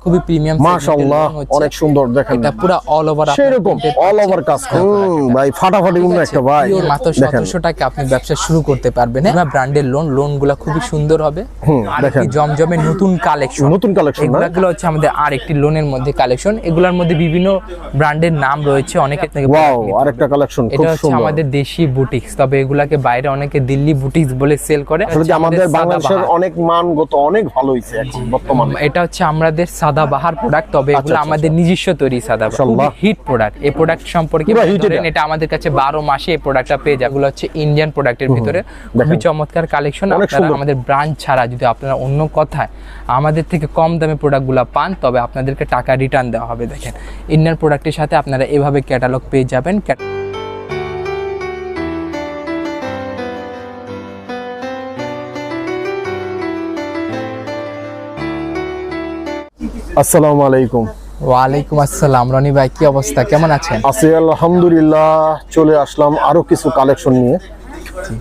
খুবই প্রিমিয়াম মাশাআল্লাহ অনেক সুন্দর দেখেন এটা পুরো অল ওভার সেরকম অল ওভার কাজ ভাই ফাটাফাটি উন্নত একটা ভাই মাত্র 1700 টাকা আপনি ব্যবসা শুরু করতে পারবেন না ব্র্যান্ডের লোনগুলো খুবই সুন্দর হবে দেখেন জমজমে নতুন কালেকশন এগুলো হচ্ছে আমাদের আরেকটি লোনের মধ্যে কালেকশন এগুলোর মধ্যে বিভিন্ন ব্র্যান্ডের নাম রয়েছে অনেকে ওয়াও আরেকটা কালেকশন খুব এটা হচ্ছে আমাদের দেশি বুটিক্স তবে এগুলাকে বাইরে অনেকে দিল্লি বুটিক্স বলে সেল করে আসলে আমাদের বাংলাদেশের অনেক মানগত অনেক ভালো হইছে এখন বর্তমানে এটা হচ্ছে আমাদের সাদাবাহার প্রোডাক্ট তবে এগুলো আমাদের নিজস্ব তৈরি সাদাবাহার হিট প্রোডাক্ট এই প্রোডাক্ট সম্পর্কে ধরেন এটা আমাদের কাছে 12 মাসে এই প্রোডাক্টটা পেয়ে যায় এগুলো হচ্ছে ইন্ডিয়ান প্রোডাক্টের ভিতরে খুবই চমৎকার কালেকশন আপনারা আমাদের ব্রাঞ্চ ছাড়া যদি আপনারা অন্য কথায় আমাদের থেকে কম দামে প্রোডাক্টগুলো পান তবে আপনাদেরকে টাকা রিটার্ন দেওয়া হবে দেখেন ইন্ডিয়ান প্রোডাক্টের সাথে আপনারা এভাবে ক্যাটালগ পেয়ে যাবেন আসসালামু আলাইকুম ওয়ালাইকুম আসসালাম রনি ভাই কি অবস্থা কেমন আছেন আছি আলহামদুলিল্লাহ চলে আসলাম আরো কিছু কালেকশন নিয়ে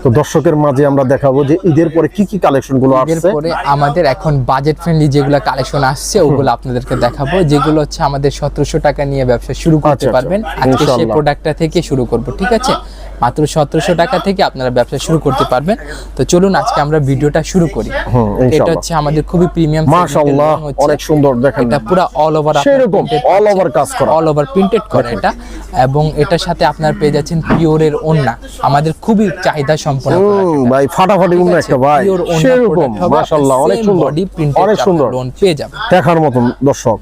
তো দর্শকের মাঝে আমরা দেখাবো যে ঈদের পরে কি কি কালেকশন গুলো আসছে ঈদের পরে আমাদের এখন বাজেট ফ্রেন্ডলি যেগুলো কালেকশন আসছে ওগুলো আপনাদেরকে দেখাবো যেগুলো হচ্ছে আমাদের 1700 টাকা নিয়ে ব্যবসা শুরু করতে পারবেন আজকে সেই প্রোডাক্টটা থেকে শুরু করব ঠিক আছে মাত্র 1700 টাকা থেকে আপনারা ব্যবসা শুরু করতে পারবেন তো চলুন আজকে আমরা ভিডিওটা শুরু করি এটা হচ্ছে আমাদের খুবই প্রিমিয়াম মাশাআল্লাহ অনেক সুন্দর দেখেন এটা পুরো অল ওভার সেরকম অল ওভার কাজ করা অল ওভার প্রিন্টেড করা এটা এবং এটার সাথে আপনারা পেয়ে যাচ্ছেন পিওরের ওন্না আমাদের খুবই চাহিদা সম্পন্ন ভাই ফাটাফাটি উন্নত একটা ভাই সেরকম মাশাআল্লাহ অনেক সুন্দর অনেক সুন্দর লোন পেয়ে যাবেন দেখার মতন দর্শক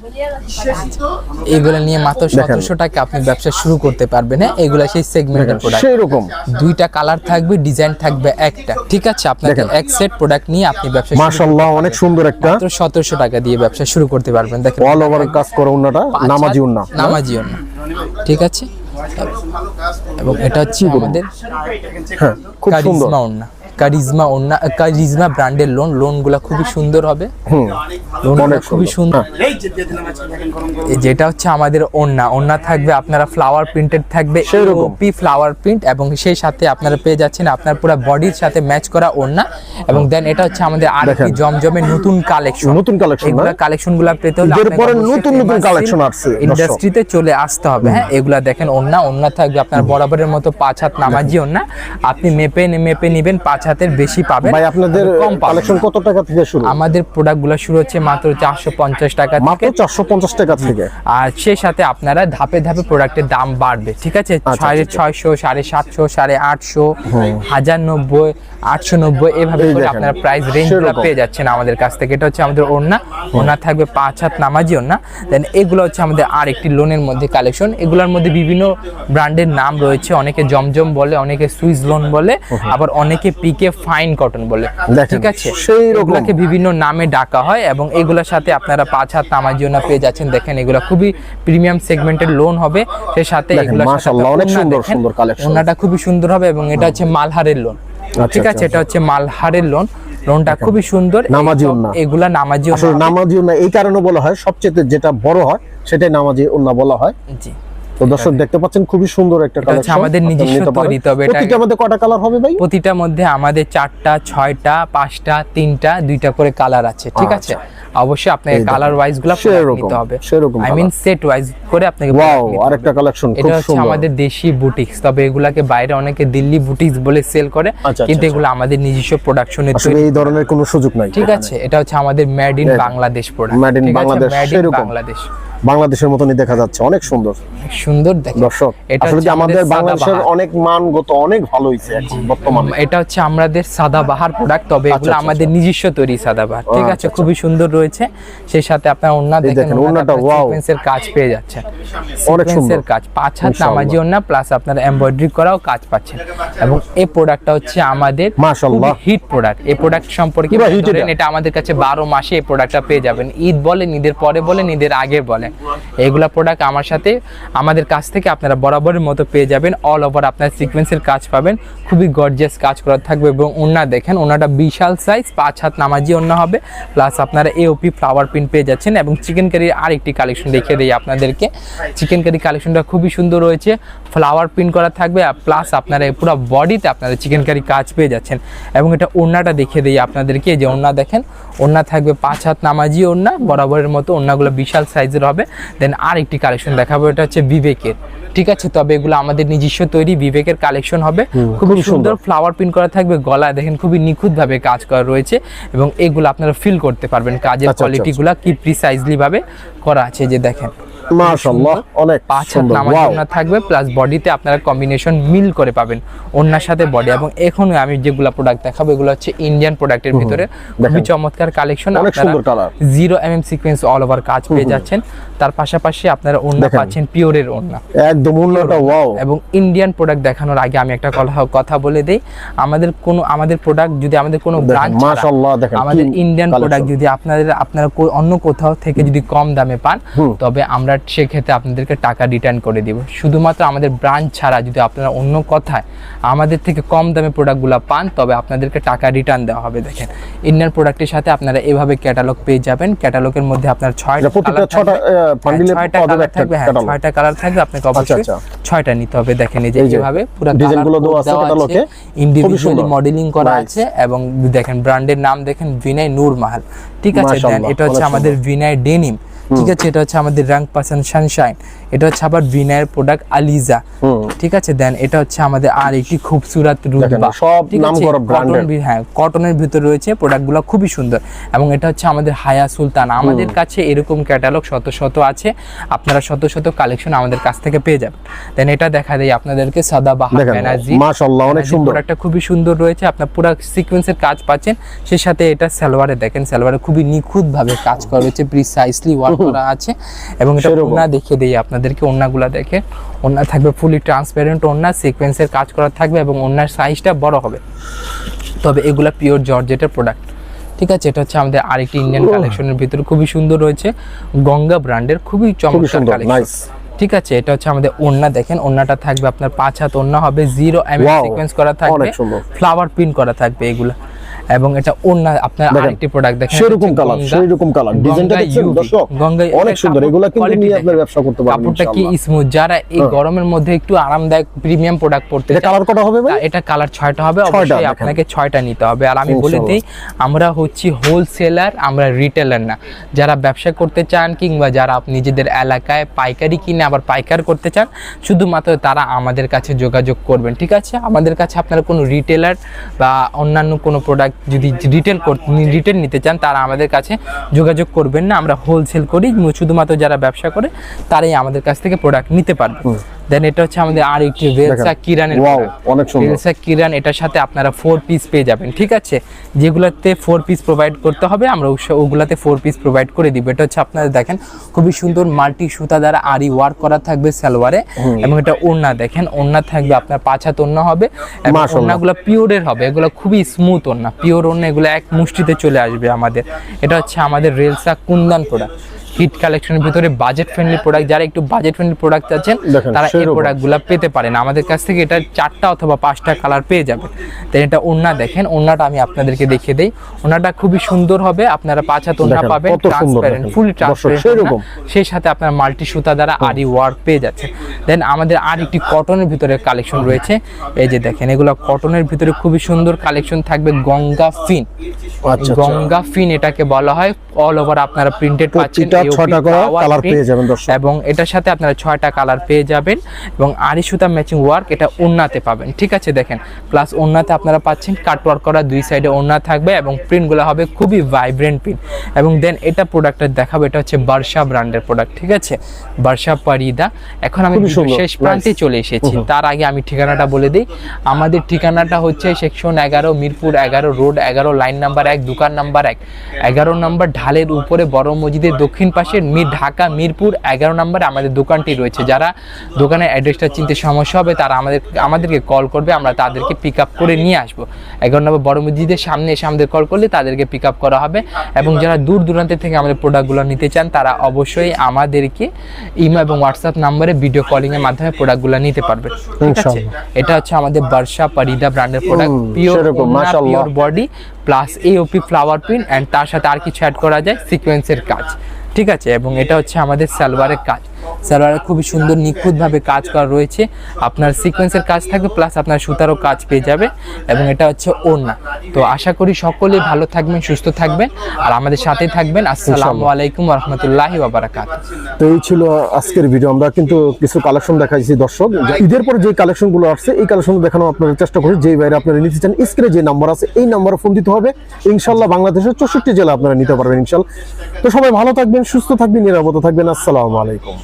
এগুলা নিয়ে মাত্র 1700 টাকা আপনি ব্যবসা শুরু করতে পারবেন হ্যাঁ এগুলা সেই সেগমেন্টের প্রোডাক্ট সেরকম দুইটা কালার থাকবে ডিজাইন থাকবে একটা ঠিক আছে আপনাকে এক সেট প্রোডাক্ট নিয়ে আপনি ব্যবসা মাশাআল্লাহ অনেক সুন্দর একটা মাত্র 1700 টাকা দিয়ে ব্যবসা শুরু করতে পারবেন দেখেন অল ওভার কাজ করা ওন্নাটা নামাজি ওন্না ঠিক আছে এবং এটা হচ্ছে আমাদের হ্যাঁ খুব সুন্দর কারিজমা ব্র্যান্ডের লোনগুলো খুবই সুন্দর হবে লোনগুলো খুবই সুন্দর যেটা হচ্ছে আমাদের ওন্না থাকবে আপনারা ফ্লাওয়ার প্রিন্টেড থাকবে ওপি ফ্লাওয়ার প্রিন্ট এবং সেই সাথে আপনারা পেয়ে যাচ্ছেন আপনার পুরো বডির সাথে ম্যাচ করা ওন্না এবং দেন এটা হচ্ছে আমাদের আরেকটি জমজমে নতুন কালেকশন এগুলা কালেকশনগুলো পেতে হলে এরপরে নতুন কালেকশন আসছে ইন্ডাস্ট্রিতে চলে আসতে হবে হ্যাঁ এগুলা দেখেন ওন্না থাকবে আপনার বরাবরের মতো 5 হাত নামাজি ওন্না আপনি মেপে নেবেন 5 হাতের বেশি পাবেন ভাই আপনাদের কালেকশন কত টাকা থেকে শুরু আমাদের প্রোডাক্টগুলো শুরু হচ্ছে মাত্র 450 টাকা থেকে মাত্র 450 টাকা থেকে আর সেই সাথে আপনারা ধাপে ধাপে প্রোডাক্টের দাম বাড়বে ঠিক আছে 650 750 850 1090 890 এভাবে করে আপনারা প্রাইস রেঞ্জগুলো পেয়ে যাচ্ছেন আমাদের কাছ থেকে এটা হচ্ছে আমাদের ওন্না থাকবে 5 হাত নামাজি ওন্না দেন এগুলো হচ্ছে আমাদের আরেকটি লোনের মধ্যে কালেকশন এগুলোর মধ্যে বিভিন্ন ব্র্যান্ডের নাম রয়েছে অনেকে জমজম বলে অনেকে সুইস লোন বলে আবার অনেকে পিকে ফাইন কটন বলে ঠিক আছে এগুলোকে বিভিন্ন নামে ডাকা হয় এবং এগুলোর সাথে আপনারা 5 হাত নামাজি ওন্না পেয়ে যাচ্ছেন দেখেন এগুলো খুবই প্রিমিয়াম সেগমেন্টের লোন হবে সেই সাথে এগুলো মাশাআল্লাহ অনেক সুন্দর কালেকশন ওন্নাটা খুবই সুন্দর হবে এবং এটা হচ্ছে মালহারের লোন ঠিক আছে এটা হচ্ছে মালহারের লোনটা খুবই সুন্দর নামাজি ওন্না এগুলা নামাজি আসলে নামাজি ওন্না এই কারণে বলা হয় সবচেয়ে যেটা বড় হয় সেটাই নামাজি ওন্না বলা হয় জি তো দর্শক দেখতে পাচ্ছেন খুবই সুন্দর একটা কালেকশন আমাদের নিজস্ব তৈরি তবে এটা প্রতিটার মধ্যে কয়টা কালার হবে ভাই প্রতিটার মধ্যে আমাদের 4টা 6টা 5টা 3টা 2টা করে কালার আছে ঠিক আছে অবশ্যই আপনাকে কালার ওয়াইজ গুলো নিতে হবে আই মিন সেট ওয়াইজ করে আপনাকে ওয়াও আরেকটা কালেকশন খুব সুন্দর এটা হচ্ছে আমাদের দেশি বুটিক্স তবে এগুলাকে বাইরে অনেকে দিল্লি বুটিক্স বলে সেল করে কিন্তু এগুলো আমাদের নিজস্ব প্রোডাকশনের তৈরি এই ধরনের কোনো সুযোগ নাই ঠিক আছে এটা হচ্ছে আমাদের made in Bangladesh product made in Bangladesh সেরকম বাংলাদেশের মতনই দেখা যাচ্ছে অনেক সুন্দর দেখেন দর্শক আসলে কি আমাদের বাংলাদেশের অনেক মানগত অনেক ভালো হইছে এখন বর্তমানে এটা হচ্ছে আমাদের সাদাবাহার প্রোডাক্ট তবে এগুলো আমাদের নিজস্ব তৈরি সাদাবাহার ঠিক আছে খুবই সুন্দর রয়েছে সেই সাথে আপনারা ওন্না দেখেন ওন্নাটা ওয়াও সিকোয়েন্সের কাজ পেয়ে যাচ্ছেন অনেক সুন্দর কাজ 5 হাত নামাজি ওন্না প্লাস আপনারা এমব্রয়ডারি করাও কাজ পাচ্ছেন এবং এই প্রোডাক্টটা হচ্ছে আমাদের মাশাআল্লাহ হিট প্রোডাক্ট এই প্রোডাক্ট সম্পর্কে ধরেন এটা আমাদের কাছে 12 মাসে এই প্রোডাক্টটা পেয়ে যাবেন ঈদ বলেন ঈদের পরে বলেন ঈদের আগে বলেন নেয়। এইগুলা প্রোডাক্ট আমাদের কাছ থেকে আপনারা বরাবরের মতো পেয়ে যাবেন। অল ওভার আপনার সিকোয়েন্সের কাজ পাবেন, খুবই গর্জিয়াস কাজ করা থাকবে। এবং ওড়না দেখেন, ওড়নাটা বিশাল সাইজ, 5 হাত নামাজি ওড়না হবে, প্লাস আপনারা এওপি ফ্লাওয়ার প্রিন্ট পেয়ে যাচ্ছেন। এবং চিকেন কারির আরেকটি কালেকশন দেখিয়ে দিই আপনাদেরকে। চিকেন কারি কালেকশনটা খুবই সুন্দর রয়েছে, ফ্লাওয়ার প্রিন্ট করা থাকবে, প্লাস আপনারা পুরো বডিতে আপনারা চিকেন কারি কাজ পেয়ে যাচ্ছেন। এবং এটা ওড়নাটা দেখিয়ে দিই আপনাদেরকে, যে ওড়না দেখেন, ওড়না থাকবে 5 হাত নামাজি ওড়না, বরাবরের মতো ওড়নাগুলো বিশাল সাইজের হবে। দেন আরেকটি কালেকশন দেখাবো, এটা হচ্ছে বিবেকের, ঠিক আছে। তবে এগুলো আমাদের নিজস্ব তৈরি বিবেকের কালেকশন হবে, খুবই সুন্দর ফ্লাওয়ার প্রিন্ট করা থাকবে, গলা দেখেন খুবই নিখুঁত ভাবে কাজ করা রয়েছে। এবং এগুলো আপনারা ফিল করতে পারবেন কাজের কোয়ালিটিগুলো কি প্রিসাইজলি ভাবে করা আছে, যে দেখেন মাশাআল্লাহ অনেক 5 হাত নামাজি ওড়না থাকবে, প্লাস বডিতে আপনারা কম্বিনেশন মিল করে পাবেন ওড়নার সাথে বডি। এবং এখন আমি যেগুলো প্রোডাক্ট দেখাবো এগুলো হচ্ছে ইন্ডিয়ান প্রোডাক্টের ভিতরে খুবই চমৎকার কালেকশন। আপনারা 0 সিকোয়েন্স অল ওভার কাজ পেয়ে যাচ্ছেন, তার পাশাপাশি আপনারা ওড়না পাচ্ছেন পিওরের ওড়না, একদম ওড়নাটা ওয়াও। এবং ইন্ডিয়ান প্রোডাক্ট দেখানোর আগে আমি একটা কথা বলে দেই, আমাদের প্রোডাক্ট যদি আমাদের কোনো ব্রাঞ্চ মাশাআল্লাহ দেখেন, আমাদের ইন্ডিয়ান প্রোডাক্ট যদি আপনারা অন্য কোথাও থেকে যদি কম দামে পান, তবে আমরা সেক্ষেত্রে আপনাদেরকে টাকা রিটার্ন করে দিব। শুধুমাত্র আমাদের ব্রাঞ্চ ছাড়া যদি আপনারা অন্য কথায় আমাদের থেকে কম দামে প্রোডাক্টগুলো পান, তবে আপনাদেরকে টাকা রিটার্ন দেওয়া হবে। দেখেন ইন্ডিয়ান প্রোডাক্টের সাথে আপনারা এভাবে ক্যাটালগ পেয়ে যাবেন। ক্যাটালগের মধ্যে আপনার 6টা কালার থাকবে, হ্যাঁ 6টা কালার থাকবে, আপনাকে অবশ্যই 6টা নিতে হবে। দেখেন এই যে এইভাবে পুরো ডিজাইনগুলো দেওয়া আছে ক্যাটালগে, ইন্ডিভিজুয়ালি মডেলিং করা আছে। এবং দেখেন ব্র্যান্ডের নাম দেখেন বিনয় নূর মাহাল, ঠিক আছে। দেন এটা হচ্ছে আমাদের বিনয় ডেনিম, ঠিক আছে। এটা হচ্ছে আমাদের রং পার্সন সানশাইন, এটা হচ্ছে আবার বিনয়ের প্রোডাক্ট আলিজা, ঠিক আছে। দেন এটা হচ্ছে আমাদের আর একটি খুবসুরত রুতবা, সব নাম করা ব্র্যান্ডের, হ্যাঁ কটনের ভিতর রয়েছে, প্রোডাক্টগুলো খুবই সুন্দর। এবং এটা হচ্ছে আমাদের হায়া সুলতান। আমাদের কাছে এরকম ক্যাটালগ শত আছে, আপনারা শত কালেকশন আমাদের কাছ থেকে পেয়ে যাবেন। দেন এটা দেখা দেয় আপনাদেরকে সাদাবাহার বেনারজি, মাশাআল্লাহ অনেক সুন্দর, প্রোডাক্টটা খুবই সুন্দর রয়েছে। আপনার পুরো সিকোয়েন্সের কাজ পাচ্ছেন, সেই সাথে এটা সালোয়ারে দেখেন, সালোয়ারে খুবই নিখুঁত ভাবে কাজ করা রয়েছে, প্রিসাইজলি ওয়ার্ক করা আছে। এবং এটা ওড়না দেখিয়ে দেই আপনাদেরকে, ওড়নাগুলা দেখে, ওড়না থাকবে ফুলি ট্রান্সপারেন্ট ওড়না, সিকোয়েন্সের কাজ করা থাকবে এবং ওড়নার সাইজটা বড় হবে। তবে এগুলা পিওর জর্জেটের প্রোডাক্ট, ঠিক আছে। এটা হচ্ছে আমাদের আরেকটি ইন্ডিয়ান কালেকশনের ভিতরে খুবই সুন্দর রয়েছে, গঙ্গা ব্র্যান্ডের খুবই চমৎকার কালেকশন, ঠিক আছে। এটা হচ্ছে আমাদের ওড়না দেখেন, ওড়নাটা থাকবে আপনার 5 হাত ওড়না হবে, 0 সিকোয়েন্স করা থাকবে, ফ্লাওয়ার প্রিন্ট করা থাকবে এগুলা। এবং এটা ওড়না আপনার আরেকটি প্রোডাক্ট দেখেন, সেরকম কালার ডিজাইনটা দেখছেন দর্শক, অনেক সুন্দর। এগুলা কিন্তু নিয়ে আপনারা ব্যবসা করতে পারবেন কাপড়টা কি স্মুথ, যারা এই গরমের মধ্যে একটু আরামদায়ক প্রিমিয়াম প্রোডাক্ট পড়তে চান। এটা কালার কত হবে ভাই? এটা কালার 6টা হবে, অবশ্যই আপনাকে 6টা নিতে হবে। আর আমি বলে দেই, আমরা হচ্ছি হোলসেলার, আমরা রিটেলার না। যারা ব্যবসা করতে চান কিংবা যারা নিজেদের এলাকায় পাইকারি কিনে আবার পাইকার করতে চান, শুধুমাত্র তারা আমাদের কাছে যোগাযোগ করবেন, ঠিক আছে। আমাদের কাছে আপনারা কোনো রিটেলার বা অন্যান্য কোনো প্রোডাক্ট যদি রিটেল নিতে চান, তারা আমাদের কাছে যোগাযোগ করবেন না। আমরা হোলসেল করি, শুধুমাত্র যারা ব্যবসা করে তারাই আমাদের কাছ থেকে প্রোডাক্ট নিতে পারবে। দেন এটা হচ্ছে আমাদের আরেকটি ভেলসা কিরানের, অনেক সুন্দর ভেলসা কিরান, এটার সাথে আপনারা 4 পিস পেয়ে যাবেন, ঠিক আছে। যেগুলোতে 4 পিস প্রোভাইড করতে হবে, আমরা ওগুলাতে 4 পিস প্রোভাইড করে দিব। এটা হচ্ছে আপনারা দেখেন খুবই সুন্দর মাল্টি সুতা দ্বারা আরি ওয়ার্ক করা থাকবে সালোয়ারে। এবং এটা ওড়না দেখেন, ওড়না থাকবে আপনার 5 হাত ওড়না হবে, এবং ওড়নাগুলো পিওরের হবে, এগুলো খুবই স্মুথ ওড়না, পিওর ওড়না, এগুলো এক মুষ্টিতে চলে আসবে আমাদের। এটা হচ্ছে আমাদের রেলসা কুন্দান প্রোডাক্ট, হিট কালেকশনের ভিতরে বাজেট ফ্রেন্ডলি প্রোডাক্ট। যারা একটু বাজেট ফ্রেন্ডলি প্রোডাক্ট চাচ্ছেন, তারা এই প্রোডাক্টগুলো পেতে পারেন আমাদের কাছ থেকে। এটা 4টা অথবা 5টা কালার পেয়ে যাবেন। তাই এটা ওড়না দেখেন, ওড়নাটা আমি আপনাদেরকে দেখিয়ে দেই। ওড়নাটা খুবই সুন্দর হবে, আপনারা 5 হাত ওড়না পাবেন, ট্রান্সপারেন্ট, ফুলি ট্রান্সপারেন্ট, সেই সাথে আপনার মাল্টি সুতা দ্বারা আরি ওয়ার্ক পেয়ে যাচ্ছে। দেন আমাদের আর একটি কটনের ভিতরে কালেকশন রয়েছে, এই যে দেখেন, এগুলো কটনের ভিতরে খুবই সুন্দর কালেকশন থাকবে, গঙ্গা ফিন। গঙ্গা ফিন এটাকে বলা হয়। অল ওভার আপনারা প্রিন্টেড পাচ্ছেন, 6টা কালার পেয়ে যাবেন দর্শক, এবং এটার সাথে আপনারা 6টা কালার পেয়ে যাবেন। এবং আরি সুতা ম্যাচিং ওয়ার্ক এটা ওড়নাতে পাবেন, ঠিক আছে। দেখেন প্লাস ওড়নাতে আপনারা পাচ্ছেন কাট ওয়ার্ক করা, 2 সাইডে ওড়না থাকবে, এবং প্রিন্টগুলো হবে খুবই ভাইব্রেন্ট প্রিন্ট। এবং দেন এটা প্রোডাক্টটা দেখাবো, এটা হচ্ছে বার্ষা ব্র্যান্ডের প্রোডাক্ট, ঠিক আছে, বার্ষা পারিদা। এখন আমি শেষ প্রান্তে চলে এসেছি, তার আগে আমি ঠিকানাটা বলে দিই। আমাদের ঠিকানাটা হচ্ছে section 11, Mirpur 11 road 11, line number 1, দোকান নাম্বার 1, 11 নম্বর ঢালের উপরে বড় মসজিদের দক্ষিণ পাশে ঢাকা মিরপুর 11 নম্বরে আমাদের দোকানটি রয়েছে। যারা দোকান দোকানের অ্যাড্রেসটা চিনতে সমস্যা হবে তারা আমাদেরকে কল করবে, আমরা তাদেরকে পিক আপ করে নিয়ে আসবো। 11 নম্বর বড় মসজিদের সামনে এসে আমাদের কল করলে তাদেরকে পিক আপ করা হবে। এবং যারা দূর দূরান্ত থেকে আমাদের প্রোডাক্টগুলো নিতে চান তারা অবশ্যই আমাদেরকে ইমো এবং হোয়াটসঅ্যাপ নাম্বারে ভিডিও কলিং এর মাধ্যমে প্রোডাক্টগুলো নিতে পারবে। ঠিক আছে, এটা হচ্ছে আমাদের বর্ষা পরিদা ব্র্যান্ডের product, pure body plus AOP flower print and তার সাথে আর কিছু অ্যাড করা যায় সিকোয়েন্সের কাজ। ঠিক আছে, এবং এটা হচ্ছে আমাদের সালোয়ারের কাজ। সালোয়ারে খুবই সুন্দর নিখুঁতভাবে কাজ করা রয়েছে, আপনার সিকোয়েন্সের কাজ থাকবে প্লাস আপনার সুতারও কাজ পেয়ে যাবে। এবং এটা হচ্ছে ওড়না। তো আশা করি সকলেই ভালো থাকবেন, সুস্থ থাকবেন আর আমাদের সাথেই থাকবেন। আসসালামু আলাইকুম ওয়া রাহমাতুল্লাহি ওয়া বারাকাতুহু। তো এই ছিল আজকের ভিডিও। আমরা কিন্তু কিছু কালেকশন দেখাইছি দর্শক, ঈদের পরে যে কালেকশন গুলো আসছে এই কালেকশন দেখানো আপনাদের চেষ্টা করি। যেই বাইরে আপনারা নিতে চান স্ক্রিনে যে নাম্বার আছে এই নাম্বারে ফোন দিতে হবে। ইনশাআল্লাহ বাংলাদেশের 64 জেলা আপনারা নিতে পারবেন ইনশাআল্লাহ। তো সবাই ভালো থাকবেন, সুস্থ থাকবেন, নিরাপদে থাকবেন। আসসালামু আলাইকুম।